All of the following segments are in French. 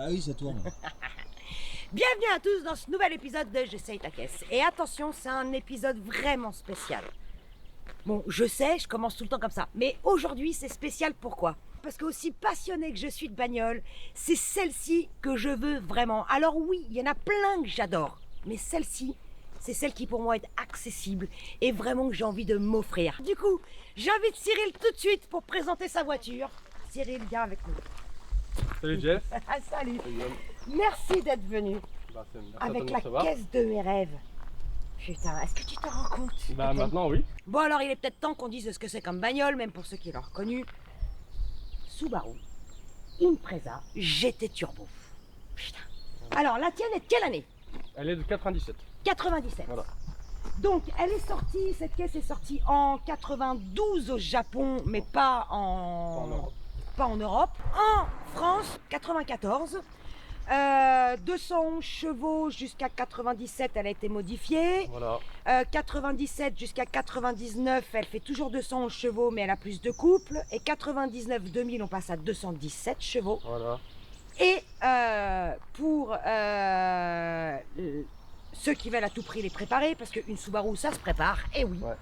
Ah oui, ça tourne. Bienvenue à tous dans ce nouvel épisode de J'essaye ta caisse. Et attention, c'est un épisode vraiment spécial. Bon, je sais, je commence tout le temps comme ça. Mais aujourd'hui, c'est spécial pourquoi ? Parce que aussi passionnée que je suis de bagnole, c'est celle-ci que je veux vraiment. Alors oui, il y en a plein que j'adore. Mais celle-ci, c'est celle qui pour moi est accessible et vraiment que j'ai envie de m'offrir. Du coup, j'invite Cyril tout de suite pour présenter sa voiture. Cyril, viens avec nous. Salut Jeff. Salut. Salut Guillaume. Merci d'être venu. Merci Avec à toi la de recevoir. caisse de mes rêves. Putain, est-ce que tu te rends compte? Bah maintenant oui. Bon alors il est peut-être temps qu'on dise ce que c'est comme bagnole, même pour ceux qui l'ont reconnu. Subaru Impreza GT Turbo. Putain. Alors la tienne est de quelle année? Elle est de 97. 97. Voilà. Donc elle est sortie, cette caisse est sortie en 92 au Japon, mais pas en Europe. pas en Europe. En France, 94. 211 chevaux jusqu'à 97, elle a été modifiée. Voilà. 97 jusqu'à 99, elle fait toujours 211 chevaux, mais elle a plus de couple. Et 99-2000, on passe à 217 chevaux. Voilà. Et pour ceux qui veulent à tout prix les préparer, parce qu'une Subaru, ça se prépare, et oui. Ouais.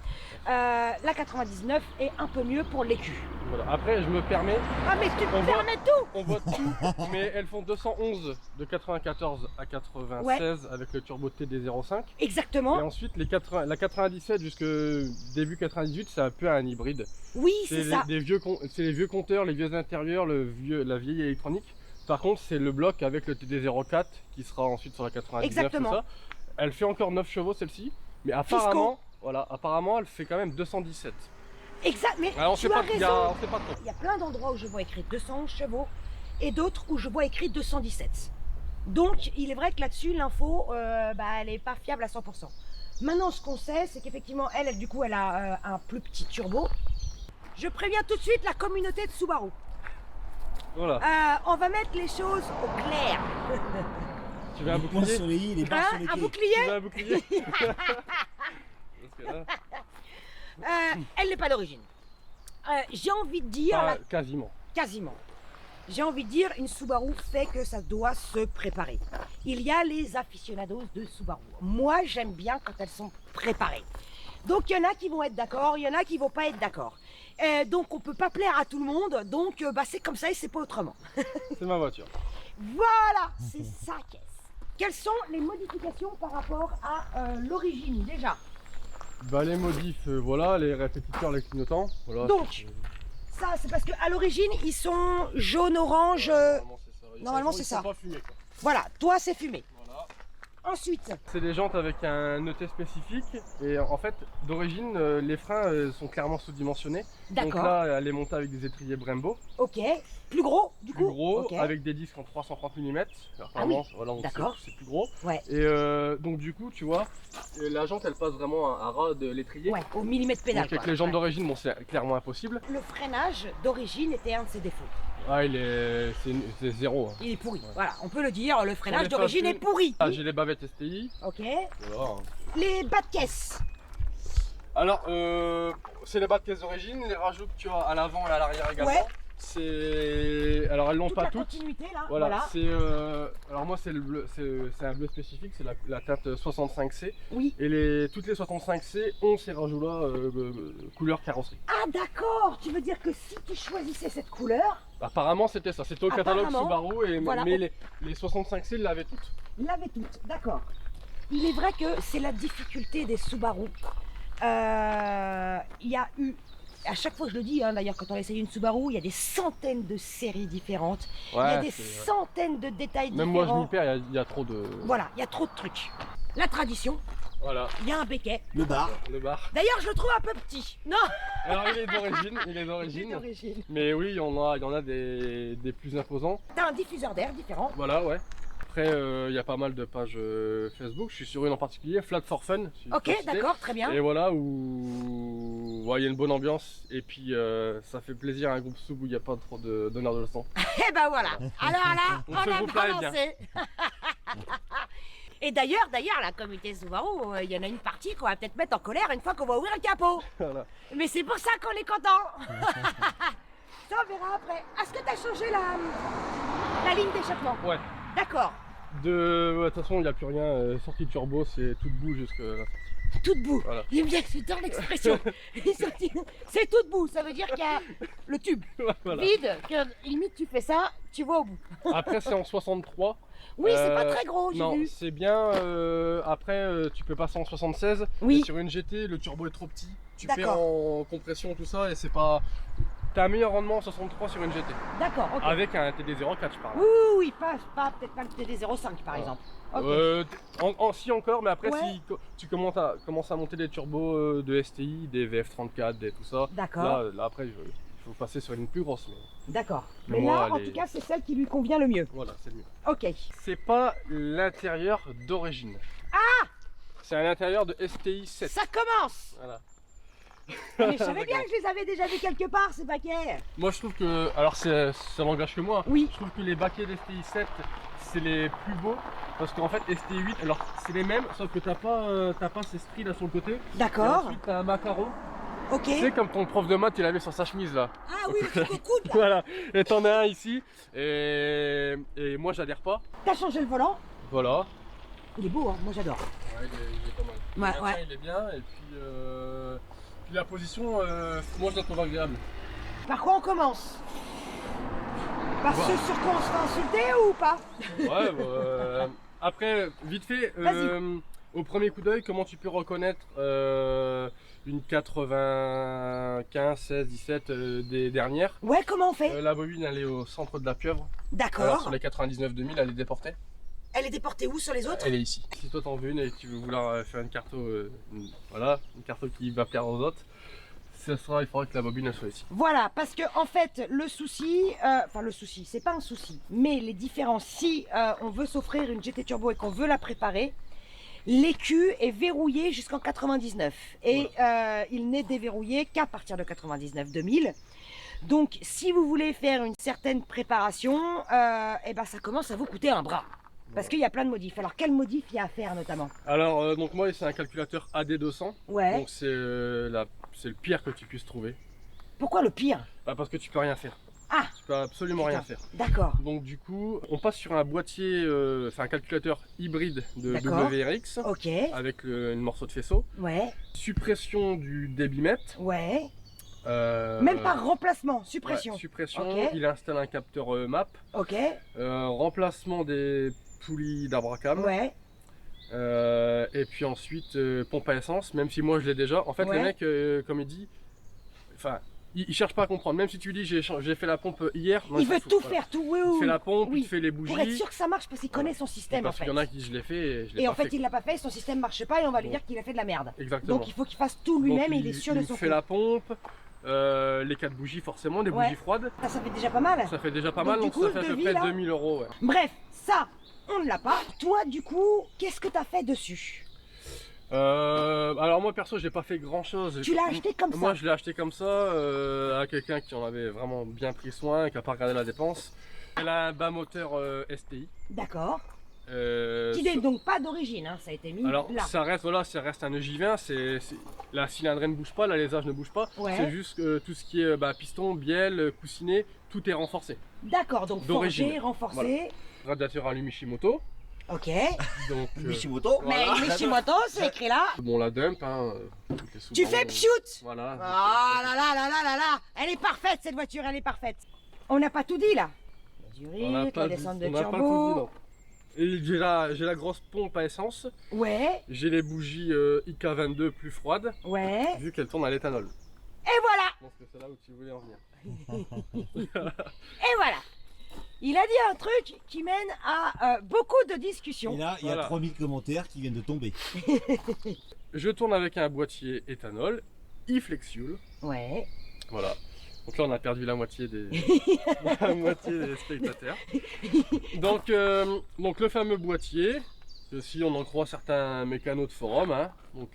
La 99 est un peu mieux pour l'écu. Voilà. Après je me permets, Ah mais tu On me voit- permets tout. on voit tout, mais elles font 211 de 94 à 96 avec le turbo TD05. Et Exactement. ensuite la 97 jusque début 98 c'est un peu un hybride. Oui, C'est c'est ça. c'est les vieux compteurs, les vieux intérieurs, la vieille électronique. Par contre c'est le bloc avec le TD04 qui sera ensuite sur la 99. Exactement. Tout ça. Elle fait encore 9 chevaux celle-ci, mais apparemment elle fait quand même 217. Exact, mais Alors on tu sait as pas, raison. on sait pas trop. Il y a plein d'endroits où je vois écrit 211 chevaux et d'autres où je vois écrit 217. Donc, il est vrai que là-dessus, l'info, elle n'est pas fiable à 100%. Maintenant, ce qu'on sait, c'est qu'effectivement, elle, du coup, elle a un plus petit turbo. Je préviens tout de suite la communauté de Subaru. Voilà. On va mettre les choses au clair. Tu veux un Les points bouclier? sur les i, les barres sur les Un quais. bouclier, Tu veux un bouclier? Parce que là, elle n'est pas d'origine. J'ai envie de dire, pas quasiment. quasiment. J'ai envie de dire, une Subaru fait que ça doit se préparer. Il y a les aficionados de Subaru. Moi, j'aime bien quand elles sont préparées. Donc, il y en a qui vont être d'accord, il y en a qui vont pas être d'accord. Donc, on peut pas plaire à tout le monde. Donc, c'est comme ça et c'est pas autrement. C'est ma voiture. Voilà, c'est sa caisse. Quelles sont les modifications par rapport à l'origine, déjà? Bah les modifs, voilà, les répétiteurs, les clignotants. Voilà, Donc, ça, c'est parce qu'à l'origine, ils sont jaune-orange. normalement c'est ça. normalement, c'est Ils ça. sont pas fumés, quoi. Voilà, toi, c'est fumé. Voilà. Ensuite, C'est des jantes avec un ET spécifique et en fait d'origine les freins sont clairement sous-dimensionnés. Donc d'accord. là elle est montée avec des étriers Brembo, Ok. Plus gros, du plus coup. gros, Ok. avec des disques en 330 mm. Apparemment, voilà, donc d'accord. c'est plus gros. Ouais. Et donc du coup tu vois, la jante elle passe vraiment à ras de l'étrier. Ouais, au millimètre pédale. Donc avec quoi. les jantes Ouais. d'origine, bon c'est clairement impossible. Le freinage d'origine était un de ses défauts. Ah c'est zéro. Hein. Il est pourri. Voilà, on peut le dire, le freinage les d'origine est fascicules- pourri. Ah, j'ai les bavettes STI. Ok. Voilà. Les bas de caisse. Alors, c'est les bas de caisse d'origine, les rajouts que tu as à l'avant et à l'arrière également. Ouais. C'est. Alors, elles l'ont Toute pas la toutes. continuité là. Voilà, Voilà. c'est. Alors, moi, c'est le bleu, c'est un bleu spécifique, c'est la teinte 65C. Oui. Et toutes les 65C ont ces rajouts-là, couleur carrosserie. Ah d'accord. Tu veux dire que si tu choisissais cette couleur, Apparemment, c'était ça. C'était au catalogue Apparemment, Subaru, voilà. mais les 65C l'avaient toutes. l'avait toute. D'accord. Il est vrai que c'est la difficulté des Subaru. Il y a eu, à chaque fois je le dis, hein, d'ailleurs quand on essaye une Subaru, il y a des centaines de séries différentes. Il y a des centaines de détails Même différents. moi, je m'y perds, il y a trop de. Voilà, il y a trop de trucs. La tradition, Voilà, il y a un béquet. Le bar. le bar. D'ailleurs, je le trouve un peu petit. Non, Alors, il est d'origine, il est d'origine. Mais oui, il y en a des plus imposants. T'as un diffuseur d'air différent. Voilà, ouais. Après, il y a pas mal de pages Facebook. Je suis sur une en particulier, Flat for Fun. si Ok, tu peux citer. d'accord, très bien. Et voilà, où ouais, il y a une bonne ambiance. Et puis, ça fait plaisir à un groupe sub où il n'y a pas trop de donneurs de leçons. Et ben voilà. Alors là, on Ce a groupe-là est bien. avancé. Et d'ailleurs, la communauté Subaru, il y en a une partie qu'on va peut-être mettre en colère une fois qu'on va ouvrir le capot. Voilà. Mais c'est pour ça qu'on est content. Ça, on verra après. Est-ce que tu as changé la ligne d'échappement? Ouais, D'accord. De toute façon, il n'y a plus rien. Sortie turbo, c'est tout debout jusque là. Tout debout. Voilà. Il aime bien, j'adore l'expression. C'est tout debout, ça veut dire qu'il y a le tube Voilà. vide, que limite tu fais ça, tu vas au bout. Après, c'est en 63. Oui, c'est pas très gros, j'ai Non, vu. c'est bien. Après, tu peux passer en 76. Oui. Et sur une GT, le turbo est trop petit. Tu perds D'accord. en compression, tout ça, et c'est pas. T'as un meilleur rendement en 63 sur une GT. D'accord, ok. Avec un TD04, je parle. Oui, oui, peut-être pas le TD05 par exemple. Ok. Si encore, mais après, Ouais. si tu commences à monter des turbos de STI, des VF34, des tout ça, D'accord. là après, il faut passer sur une plus grosse. D'accord. Mais Mais moi, là, en les- tout cas, c'est celle qui lui convient le mieux. Voilà, c'est le mieux. Ok. C'est pas l'intérieur d'origine. Ah! C'est un intérieur de STI 7. Ça commence. Voilà. Mais je savais bien que je les avais déjà vus quelque part, ces baquets. Moi, je trouve que. Alors, ça n'engage que moi. Oui. Je trouve que les baquets d'STI 7, c'est les plus beaux. Parce qu'en fait, STI 8, alors c'est les mêmes, sauf que t'as pas ces stries là sur le côté. Et D'accord. ensuite, t'as un macarreau. Ok. Tu sais, comme ton prof de maths, il avait sur sa chemise là. Ah oui, le truc au coude là. Voilà. Et t'en as un ici. Et moi, j'adhère pas. T'as changé le volant. Voilà. Il est beau, hein. Moi j'adore. Ouais, il est pas mal. Ouais, Le maintien, il est bien. Et puis la position, moi, je la trouve agréable. Par quoi on commence? Par Wow. ce sur quoi on se fait insulter ou pas? Ouais, après, vite fait, Vas-y. au premier coup d'œil, comment tu peux reconnaître une 95, 16, 17 des dernières? Ouais, comment on fait? La bobine, elle est au centre de la pieuvre. Alors, D'accord. sur les 99-2000, elle est déportée. Elle est déportée où sur les autres? Elle est ici. Si toi t'en veux une et que tu veux vouloir faire une carte, une carte qui va plaire aux autres, il faudra que la bobine elle soit ici. Voilà, parce que en fait, le souci, c'est pas un souci, mais les différences, si on veut s'offrir une GT Turbo et qu'on veut la préparer, l'écu est verrouillé jusqu'en 99 et il n'est déverrouillé qu'à partir de 99-2000. Donc, si vous voulez faire une certaine préparation, eh ben, ça commence à vous coûter un bras. Parce qu'il y a plein de modifs. Alors, quel modif il y a à faire notamment? Alors, donc moi, c'est un calculateur AD200. Ouais. Donc, c'est le pire que tu puisses trouver. Pourquoi le pire? Bah, parce que tu peux rien faire. Ah, Tu peux absolument rien faire. d'accord. Donc, du coup, on passe sur un boîtier, enfin un calculateur hybride de D'accord. WRX Ok. avec un morceau de faisceau. Ouais. Suppression du débitmètre. Ouais. Euh, Même par remplacement, suppression. Ouais, suppression, Ok. il installe un capteur MAP, Ok. remplacement des poulies d'Abracam, Ouais. et puis ensuite pompe à essence, même si moi je l'ai déjà. En fait, Ouais. les mecs, comme il dit, enfin, ils cherchent pas à comprendre. Même si tu dis j'ai fait la pompe hier, non, Il s'en veut fout, tout voilà. faire, tout. Oui, Il oui. fait la pompe, Oui. il te fait les Pour être bougies. sûr que ça marche, parce qu'il connaît son système Parce en fait. qu'il y en a qui je l'ai fait et je l'ai Et pas en fait, il l'a pas fait, son système marche pas et on va lui Bon. dire qu'il a fait de la merde. Exactement. Donc il faut qu'il fasse tout lui-même Donc, et il est sûr de il son fait coup. la pompe, les 4 bougies forcément, des Ouais. bougies froides. Ça fait déjà pas mal. Ça fait déjà pas Donc, mal, du donc coup, ça le fait à peu devis, près là 2000 €. Ouais. Bref, ça, on ne l'a pas. Toi, du coup, qu'est-ce que t'as fait dessus? Alors moi perso j'ai pas fait grand chose. Tu l'as acheté comme ça? Moi je l'ai acheté comme ça à quelqu'un qui en avait vraiment bien pris soin, qui a pas regardé la dépense. Elle a un bas moteur STI. D'accord. Euh, Qui n'est donc pas d'origine, hein, ça a été mis alors là. ça reste un EJ20, la cylindrée ne bouge pas, l'alésage ne bouge pas. Ouais. C'est juste que tout ce qui est piston, bielle, coussinet, tout est renforcé. D'accord, donc d'origine. forgé, renforcé. Radiateur à Lumishimoto. Ok. Donc Michimoto. Mais Mishimoto, c'est écrit là. bon la dump hein. Toutes les Tu sous-bandes, fais pchiout. Voilà. Ah là là là là là là. Elle est parfaite cette voiture, elle est parfaite. On n'a pas tout dit là. On n'a La pas descente dit- de on n'a pas tout dit, turbo. non. Et j'ai la grosse pompe à essence. Ouais, J'ai les bougies IK22 plus froides, ouais. vu qu'elles tournent à l'éthanol. Et voilà. Je pense que c'est là où tu voulais en venir. Et voilà. Il a dit un truc qui mène à beaucoup de Et discussions. là, il y a Voilà. 3000 commentaires qui viennent de tomber. Je tourne avec un boîtier éthanol, e-Flexfuel. Ouais. Voilà. Donc là, on a perdu la moitié la moitié des spectateurs. Donc le fameux boîtier, si on en croit certains mécanos de forum, hein. Donc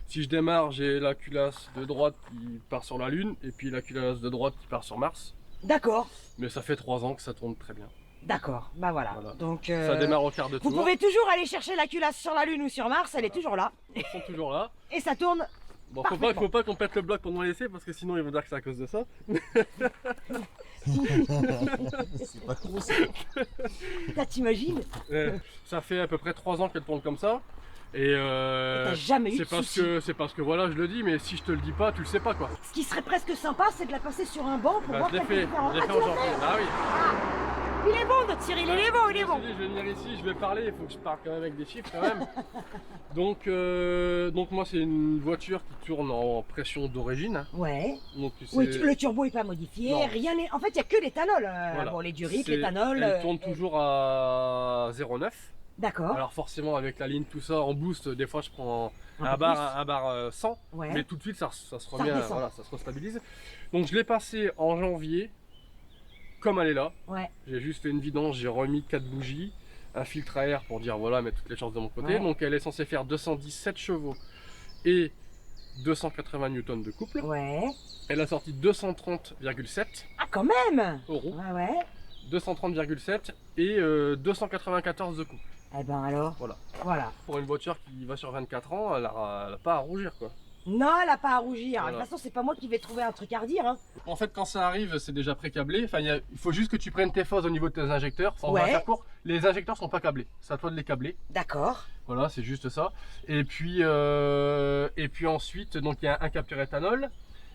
si je démarre, j'ai la culasse de droite qui part sur la Lune, et puis la culasse de droite qui part sur Mars. D'accord. Mais ça fait 3 ans que ça tourne très bien. D'accord. Bah voilà. Voilà. Donc Ça démarre au quart de vous tour. pouvez toujours aller chercher la culasse sur la Lune ou sur Mars, elle est toujours là. Ils sont toujours là. Et ça tourne. Bon, Parfaitement. faut pas qu'on pète le bloc pendant l'essai parce que sinon ils vont dire que c'est à cause de ça. C'est pas trop ça. Là, t'imagines? Ça fait à peu près 3 ans qu'elle tourne comme ça. Et T'as jamais eu de soucis. c'est parce que voilà, je le dis, mais si je te le dis pas, tu le sais pas quoi. Ce qui serait presque sympa, c'est de la passer sur un banc pour voir Je l'ai quelques fait, différences. je l'ai Ah, fait tu l'as aujourd'hui. fait? Ah oui. Il est bon, notre Cyril, il est bon, il est Je me bon. suis dit, je vais venir ici, je vais parler, il faut que je parle quand même avec des chiffres quand même. Donc moi c'est une voiture qui tourne en pression d'origine. Hein. Ouais. Donc Oui, c'est- le turbo est pas modifié, Non. rien n'est. En fait, il y a que l'éthanol. voilà. Bon, les durites, C'est- l'éthanol. Elle tourne toujours à 0,9. D'accord. Alors forcément avec la ligne tout ça en boost, des fois je prends Un un peu bar 100, Ouais. mais tout de suite ça se remet, redescend. voilà, ça se restabilise. Donc je l'ai passé en janvier, comme elle est là. Ouais. J'ai juste fait une vidange, j'ai remis 4 bougies, un filtre à air pour dire voilà, mettre toutes les chances de mon côté. Ouais. Donc elle est censée faire 217 chevaux et 280 newtons de couple. Ouais. Elle a sorti 230,7 Ah, quand même. euros, Ouais, ouais. 230,7 et 294 de couple. Eh ben alors. Voilà. Voilà. Pour une voiture qui va sur 24 ans, elle a pas à rougir quoi. Non, elle a pas à rougir. Voilà. De toute façon, c'est pas moi qui vais trouver un truc à redire. Hein. En fait, quand ça arrive, c'est déjà pré-câblé. Enfin, il faut juste que tu prennes tes phases au niveau de tes injecteurs. Enfin, on va Ouais. faire court. Les injecteurs sont pas câblés. C'est à toi de les câbler. D'accord. Voilà, c'est juste ça. Et puis ensuite, donc il y a un capteur éthanol.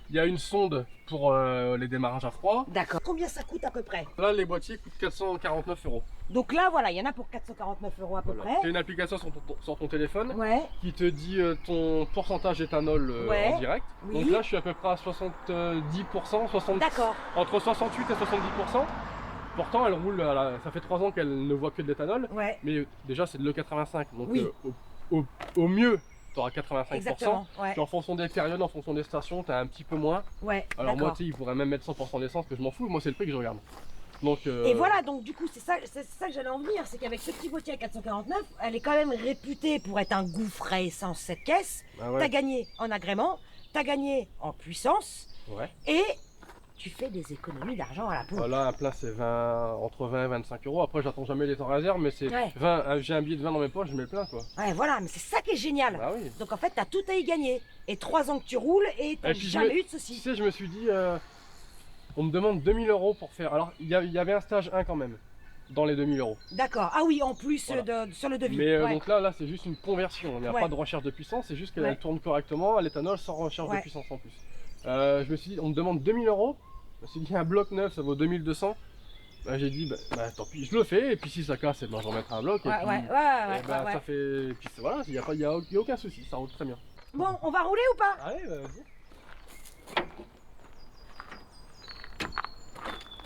Il y a une sonde pour les démarrages à froid. D'accord. Combien ça coûte à peu près? Là, les boîtiers coûtent 449 euros. Donc là, voilà, il y en a pour 449 € à peu Voilà. Tu as près. une application sur ton téléphone Ouais. qui te dit ton pourcentage éthanol Ouais. en direct. Oui. Donc là, je suis à peu près à 70%, 60, D'accord. entre 68 et 70%. Pourtant, elle roule, ça fait 3 ans qu'elle ne voit que de l'éthanol. Ouais. Mais déjà, c'est de l'E85. Donc Oui. au mieux, tu auras 85%. Exactement. Ouais. Puis en fonction des périodes, en fonction des stations, tu as un petit peu moins. Ouais. Alors moi, D'accord. tu sais, il pourrait même mettre 100% d'essence, que je m'en fous. Moi, c'est le prix que je regarde. Donc, Et voilà, donc du coup, c'est ça que j'allais en venir, c'est qu'avec ce petit boîtier à 449, elle est quand même réputée pour être un gouffre à essence cette caisse. Ah ouais. T'as gagné en agrément, t'as gagné en puissance, Ouais. et tu fais des économies d'argent à la pompe. Voilà, un plein, c'est entre 20 et 25 euros. Après, j'attends jamais les temps réserve, mais c'est Ouais. 20. J'ai un billet de 20 dans mes poches, je mets le plein, quoi. Ouais, voilà, mais c'est ça qui est génial. Bah oui. Donc en fait, t'as tout à y gagner. Et 3 ans que tu roules et t'as Et puis, jamais eu de Tu soucis. sais, je me suis dit, on me demande 2000 euros pour faire. Alors, il y avait un stage 1 quand même, dans les 2000 euros. D'accord. Ah oui, en plus Voilà. sur le devis. Mais Ouais. donc là, c'est juste une conversion. Il n'y a Ouais. pas de recherche de puissance, c'est juste qu'elle Ouais. elle tourne correctement à l'éthanol sans recherche Ouais. de puissance en plus. Je me suis dit, on me demande 2000 euros. Je me suis dit, un bloc neuf, ça vaut 2200. Bah, j'ai dit, bah, tant pis, je le fais. Et puis si ça casse, eh ben, je remettrai un bloc. Ouais, et puis, ouais, ouais, eh ben, ouais. ça fait. Et puis voilà, il n'y a aucun souci, ça roule très bien. Bon, on va rouler ou pas? Allez, vas-y.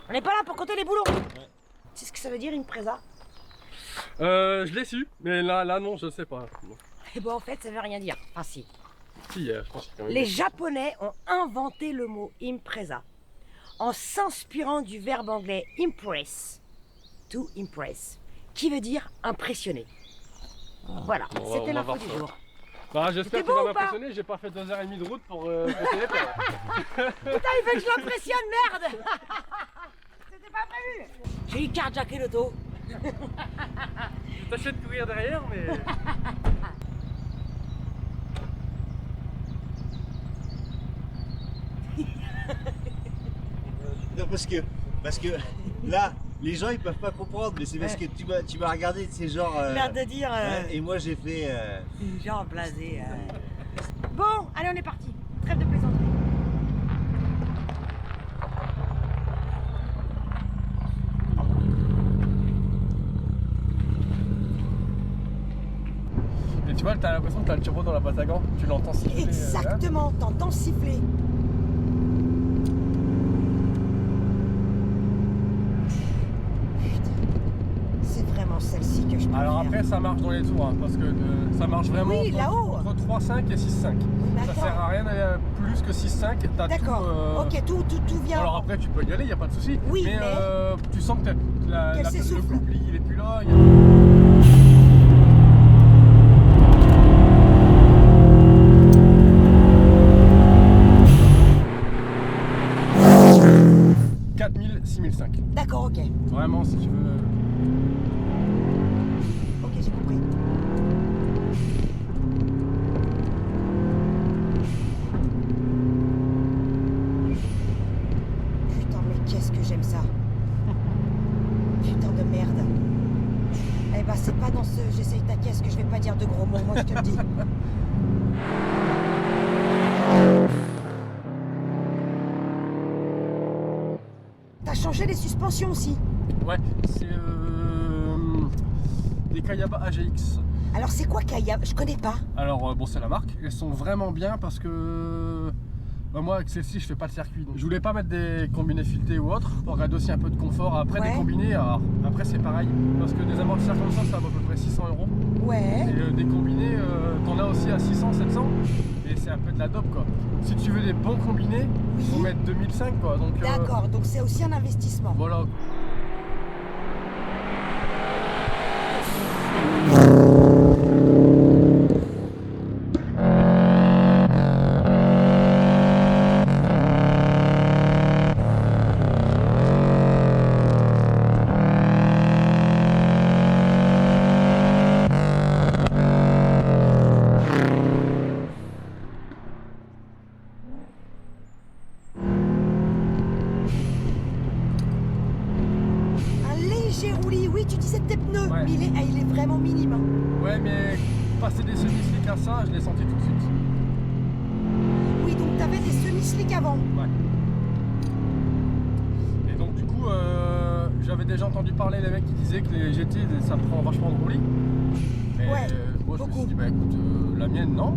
On n'est pas là pour compter les boulons. C'est ce que ça veut dire une présa? Je l'ai su, mais là non, je sais pas. Eh ben en fait, ça veut rien dire. Enfin si. Si, je pense qu'il y a quand même Les des- Japonais ont inventé le mot impresa en s'inspirant du verbe anglais impress, to impress, qui veut dire impressionner. Voilà, Bon, on c'était va l'info voir du ça. jour. Bah, C'était j'espère qu'il beau va ou pas m'impressionner, j'ai pas fait 2h30 de route pour essayer. Putain, il veut que je l'impressionne, merde. C'était pas prévu. J'ai eu carjacké l'auto. Je tâchais de courir derrière, mais. Non, parce que là, les gens ils peuvent pas comprendre, mais c'est parce que tu m'as regardé, c'est genre. L'air de dire ouais, et moi j'ai fait. genre blasé. Bon, allez, on est parti. Trêve de plaisanterie. Et tu vois, t'as l'impression que t'as le turbo dans la boîte à gants, tu l'entends siffler. Exactement, t'entends siffler. Putain, c'est vraiment celle-ci que je préfère. Alors après, ça marche dans les tours, hein, parce que ça marche vraiment Oui, là-haut. entre 3.5 et 6.5. Mais Ça attends. sert à rien d'aller plus que 6.5. T'as D'accord, tout, ok, tout vient. Alors après, tu peux y aller, il n'y a pas de souci. Oui, mais mais- tu sens que Qu'elle le s'essouffle. couple, il est plus là. « 4000, 6005. D'accord, ok. Vraiment, si tu veux. Ok, j'ai compris. Putain, mais qu'est-ce que j'aime ça. dans ce j'essaye ta caisse que je vais pas dire de gros mots, moi je te le dis. T'as changé les suspensions aussi. Ouais, c'est des Kayaba AGX. Alors c'est quoi Kaya? Je connais pas. Alors bon, c'est la marque. Elles sont vraiment bien parce que moi avec celle-ci je fais pas de circuit. Donc, je voulais pas mettre des combinés filetés ou autres pour garder aussi un peu de confort. Après Ouais. des combinés, alors, après c'est pareil parce que des amortisseurs comme ça vaut à peu près 600 €. Ouais. Et des combinés, t'en as aussi à 600, 700 et c'est un peu de la dope quoi. Si tu veux des bons combinés, il faut Oui. mettre 2005 quoi. Donc D'accord, donc c'est aussi un investissement. voilà. Un léger roulis, oui, tu disais tes pneus, Ouais. mais il est vraiment minime. Hein. Ouais, mais passer des semi-slicks à ça, je l'ai senti tout de suite. Oui, donc t'avais des semi-slicks avant. Ouais. Et donc du coup, j'avais déjà entendu parler les mecs qui disaient que les GT, ça prend vachement de roulis. Et Ouais, moi je me beaucoup. suis dit, bah écoute, la mienne non.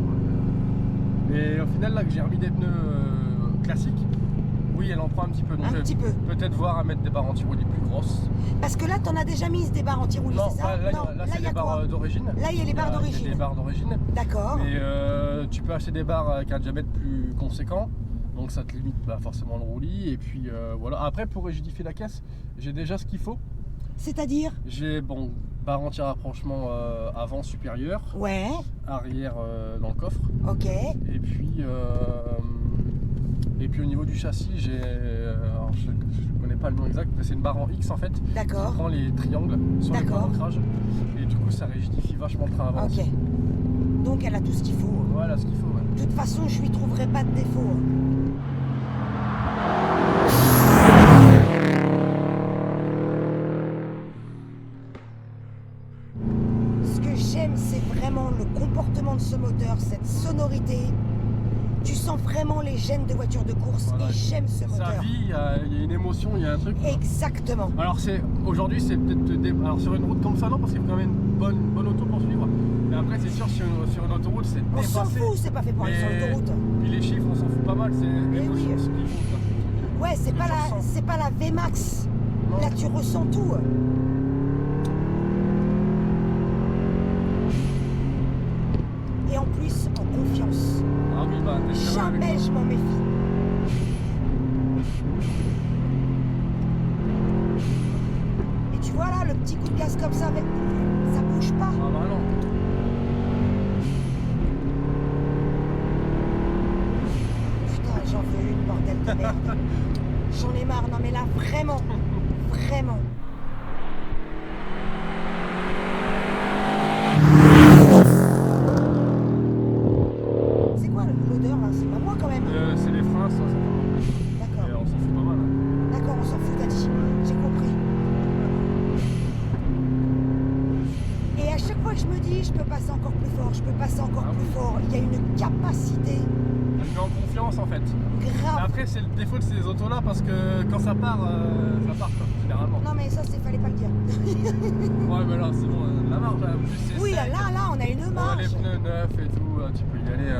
Et au final là que j'ai remis des pneus classiques, oui elle en prend un petit peu. Donc Un je vais petit peu. peut-être voir à mettre des barres anti-roulis plus grosses. Parce que là, t'en as déjà mis des barres anti-roulis, Non, c'est ça? là, Non, là, il c'est y a des barres quoi? d'origine. Là, il y a les barres Il y a d'origine. des barres d'origine. D'accord. Mais tu peux acheter des barres avec un diamètre plus conséquent, donc ça te limite forcément le roulis. Et puis voilà. Après, pour rigidifier la caisse, j'ai déjà ce qu'il faut. C'est-à-dire? J'ai barre anti-rapprochement avant supérieur, Ouais, arrière dans le coffre. ok. Et puis au niveau du châssis, j'ai. Alors je ne connais pas le nom exact, mais c'est une barre en X en fait. Qui D'accord. prend les triangles sur les points D'accord. d'ancrage. Et du coup, ça rigidifie vachement le train avant. Ok. Donc elle a tout ce qu'il faut. Voilà ce qu'il faut. Ouais. De toute façon, je lui trouverai pas de défaut. Ce que j'aime, c'est vraiment le comportement de ce moteur, cette sonorité. Tu sens vraiment les gènes de voiture de course Voilà. et j'aime ce Ça moteur. vit, il y a une émotion, il y a un truc. Exactement. Alors aujourd'hui c'est peut-être alors sur une route comme ça non parce qu'il y a quand même une bonne auto pour suivre. Mais après c'est sûr sur une autoroute c'est On s'en dépassé. fout, c'est pas fait pour aller sur Mais- l'autoroute. Puis les chiffres on s'en fout pas mal, c'est l'émotion, oui. ce qu'il faut, quoi. Ouais, c'est que pas tu la, ressens. c'est pas la VMAX. Non. Là, tu ressens tout. Et en plus, en confiance. Ah oui bah t'es très bien avec Jamais ça. je m'en méfie. Et tu vois là, le petit coup de gaz comme ça, avec... ça bouge pas. Ah bah non. Putain, j'en veux une, bordel de merde. J'en ai marre, non mais là, vraiment, vraiment. C'est quoi l'odeur là? C'est pas moi quand même. C'est les freins ça fait D'accord. mal. Et on s'en fout pas mal. Hein. D'accord, on s'en fout, t'as dit. J'ai compris. Et à chaque fois que je me dis, je peux passer encore plus fort, je peux passer encore Ah plus oui. fort, il y a une capacité Elle met en confiance en fait. Mais grave. après c'est le défaut de ces autos là parce que quand ça part quoi, généralement. Non mais ça, fallait pas le dire. Ouais mais là c'est bon, la marge là, en plus c'est Oui, là, sec. on a une Ouais, marge. les pneus neufs et tout, tu peux y aller.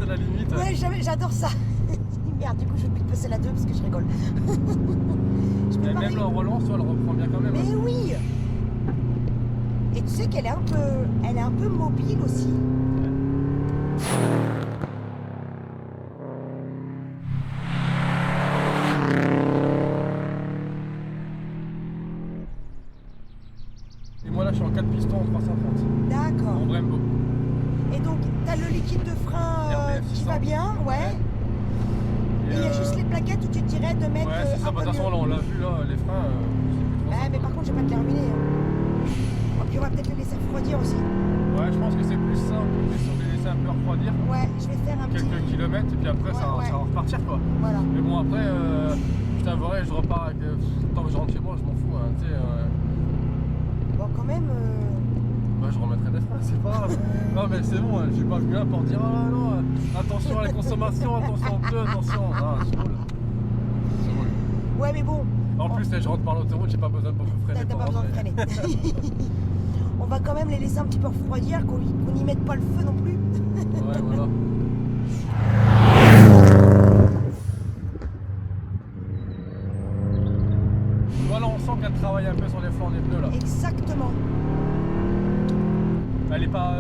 à la limite. Ouais, j'adore ça. Merde, du coup, je vais plus te passer la 2 parce que je rigole. Mais même en relance, elle reprend bien quand même. Mais oui. Et tu sais qu'elle est un peu mobile aussi. Et moi là, je suis en 4 pistons en 330. D'accord. En Brembo. Et donc, t'as le liquide de frein RDF qui 600. va bien, ouais. Et il y a juste les plaquettes où tu dirais de mettre Ouais, c'est ça. un Bah, peu de toute façon, mieux. là, on l'a vu, là, les freins. Ouais, mais par contre, je vais pas te les ruiner. Hein. Et puis, on va peut-être les laisser refroidir aussi. Ouais, je pense que c'est plus simple si on les laisser un peu refroidir. Ouais, je vais faire un petit... Quelques kilomètres, et puis après, ça Ouais. va repartir quoi. Voilà. Mais bon, après, je t'avouerai, je repars avec. Tant que je rentre chez moi, je m'en fous. Hein, tu sais, Bon, quand même... je remettrai des freins, c'est pas grave. Non, mais c'est bon, j'ai pas venu là pour dire ah non, attention à la consommation, attention au pneu, attention. Ah, c'est cool. C'est cool. Ouais, mais bon, En plus, là, je rentre par l'autoroute, j'ai pas besoin de beaucoup freiner. t'as pour pas besoin de rentrer. freiner. On va quand même les laisser un petit peu refroidir, qu'on n'y mette pas le feu non plus. Ouais, voilà. Voilà, on sent qu'elle travaille un peu sur les flancs des pneus là. Exactement. Elle est pas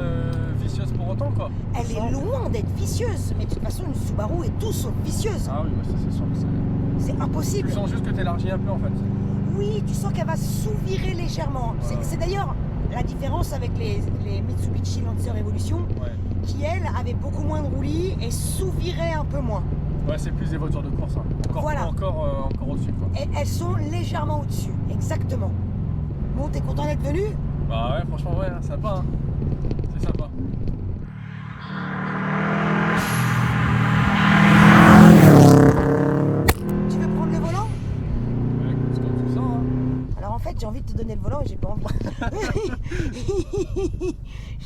vicieuse pour autant quoi. Elle Tu est sens- loin d'être vicieuse, mais de toute façon, une Subaru est tout sauf vicieuse. Ah oui, bah ça c'est sûr. C'est Tu impossible. sens juste que t'élargis un peu en fait. Oui, tu sens qu'elle va sous-virer légèrement. Ouais. C'est d'ailleurs la différence avec les Mitsubishi Lancer Evolution, Ouais. qui elles avaient beaucoup moins de roulis et sous-viraient un peu moins. Ouais, c'est plus des voitures de course. Hein. Encore, Voilà. encore au-dessus quoi. Et elles sont légèrement au-dessus, exactement. Bon, t'es content d'être venu? Bah ouais, franchement, ouais, hein, sympa. Hein. C'est sympa. Tu veux prendre le volant? Ouais, écoute, c'est comme tu sens. Hein. Alors en fait, j'ai envie de te donner le volant et j'ai pas envie.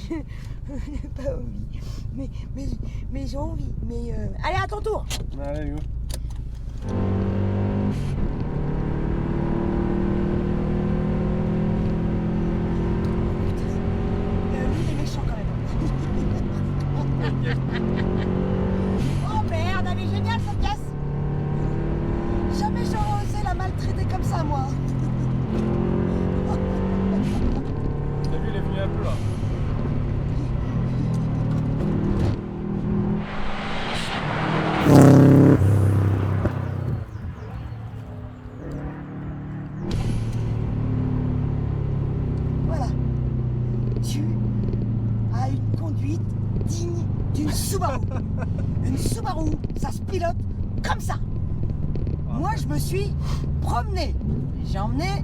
J'ai pas envie. Mais j'ai envie. Mais allez, à ton tour. Allez, go. Lui, il est méchant quand même. Oh merde, elle est géniale cette pièce. Jamais j'aurais osé la maltraiter comme ça, moi. T'as vu, il est venu un peu là. Voilà. Tu as une conduite digne d'une Subaru. Une Subaru, ça se pilote comme ça. Moi, je me suis promené. J'ai emmené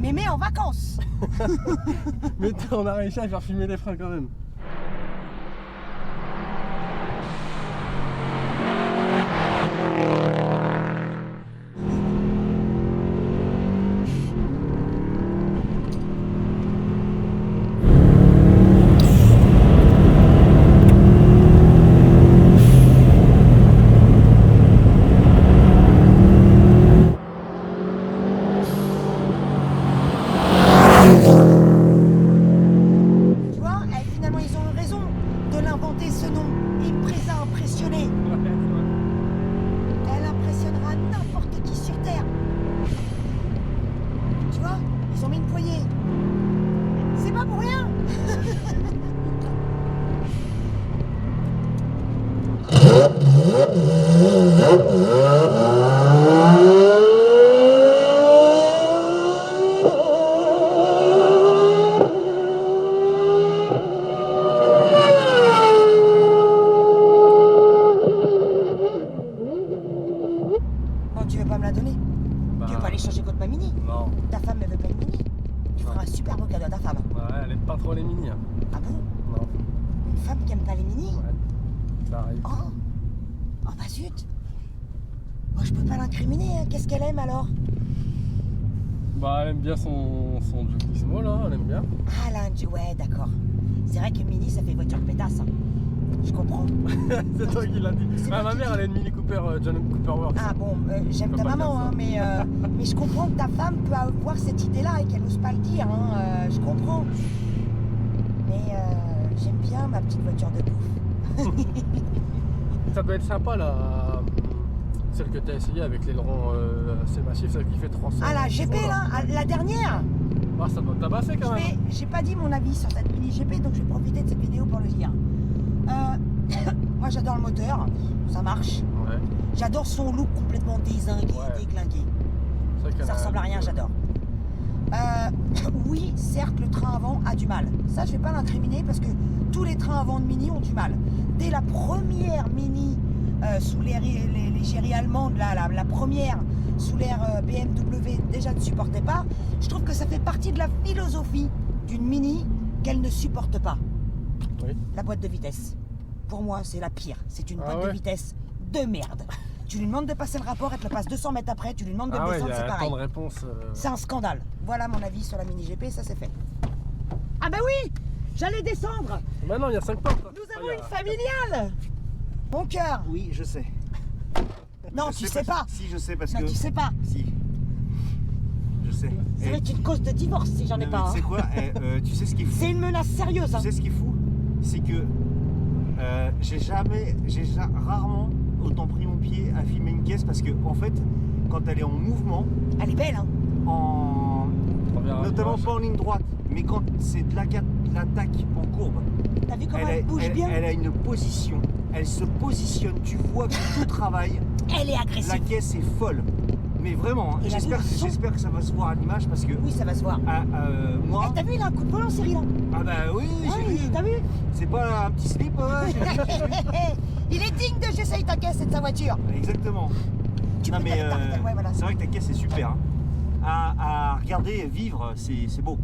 Mémé en vacances. Mais on a réussi à faire filmer les freins quand même. Tu vois, finalement, ils ont eu raison de l'inventer ce nom. Impreza impressionné. Elle impressionnera n'importe qui sur Terre. Tu vois, ils ont mis une poignée. C'est pas pour rien. Non, tu veux pas me la donner? Tu veux pas aller changer contre ma Mini? Non. Ta femme ne veut pas une Mini? Tu feras un super beau cadeau à ta femme. Ouais, elle aime pas trop les mini. Hein. Ah bon? Non. Une femme qui aime pas les Mini? Ouais. Ça arrive. Oh! Oh bah zut! Moi je peux pas l'incriminer, hein. Qu'est-ce qu'elle aime alors? Bah, elle aime bien son Gioquissimo là, elle aime bien. Ah là, ouais, d'accord. C'est vrai qu'une Mini ça fait voiture de pétasse. Hein. Je comprends. C'est toi qui l'as dit. C'est Ah, moi ma qui mère, dis. elle a une Mini Cooper, John Cooper Works. Ah bon, j'aime Faut ta pas maman, dire ça. hein, mais je comprends que ta femme peut avoir cette idée-là et qu'elle n'ose pas le dire. Hein, je comprends. Mais j'aime bien ma petite voiture de bouffe. ça doit être sympa là. Celle que tu as essayé avec l'aileron assez massif, celle qui fait 300. Ah la GP chevaux, là, la dernière. Ah, ça doit tabasser quand même. J'ai pas dit mon avis sur cette mini GP, donc je vais profiter de cette vidéo pour le dire. Moi j'adore le moteur, ça marche. Ouais. J'adore son look complètement dézingué, déglingué. Ça ressemble à rien, j'adore. Oui, certes, le train avant a du mal. Ça, je vais pas l'incriminer parce que tous les trains avant de Mini ont du mal. Dès la première Mini sous les géries allemandes, la première sous l'ère BMW, déjà ne supportait pas. Je trouve que ça fait partie de la philosophie d'une Mini qu'elle ne supporte pas. Oui. La boîte de vitesse. Pour moi, c'est la pire. C'est une boîte de vitesse de merde. Tu lui demandes de passer le rapport, elle te le passe 200 mètres après, tu lui demandes de descendre, c'est pareil. De réponse, C'est un scandale. Voilà mon avis sur la mini GP, ça c'est fait. Ah bah oui, j'allais descendre. Maintenant, il y a 5 portes. Nous avons une familiale. Mon cœur. Oui, je sais. Non, Je tu sais pas. Si, je sais parce Non, que. tu sais pas. Si. Je sais. Ça va être une cause de divorce si j'en ai pas. Tu sais quoi tu sais ce qui est fou. C'est une menace sérieuse. Tu sais ce qui est fou, c'est que j'ai rarement autant pris mon pied à filmer une caisse parce que en fait, quand elle est en mouvement, Elle est belle, hein. Notamment pas en ligne droite, mais quand c'est de l'attaque en courbe, T'as vu comment elle bouge bien? elle a une position, elle se positionne, tu vois que tout travaille. Elle est agressive. La caisse est folle, mais vraiment, hein, Et j'espère que ça va se voir à l'image parce que Oui, ça va se voir. moi, T'as vu, il a un coup de volant, Cyril, là. ah bah oui, j'ai vu. T'as vu? C'est pas un petit slip, j'ai vu. Il est digne de J'essaye ta caisse et de sa voiture. Exactement. Tu Non peux mais ouais, voilà. c'est vrai que ta caisse est super. Hein. À regarder, vivre, c'est beau.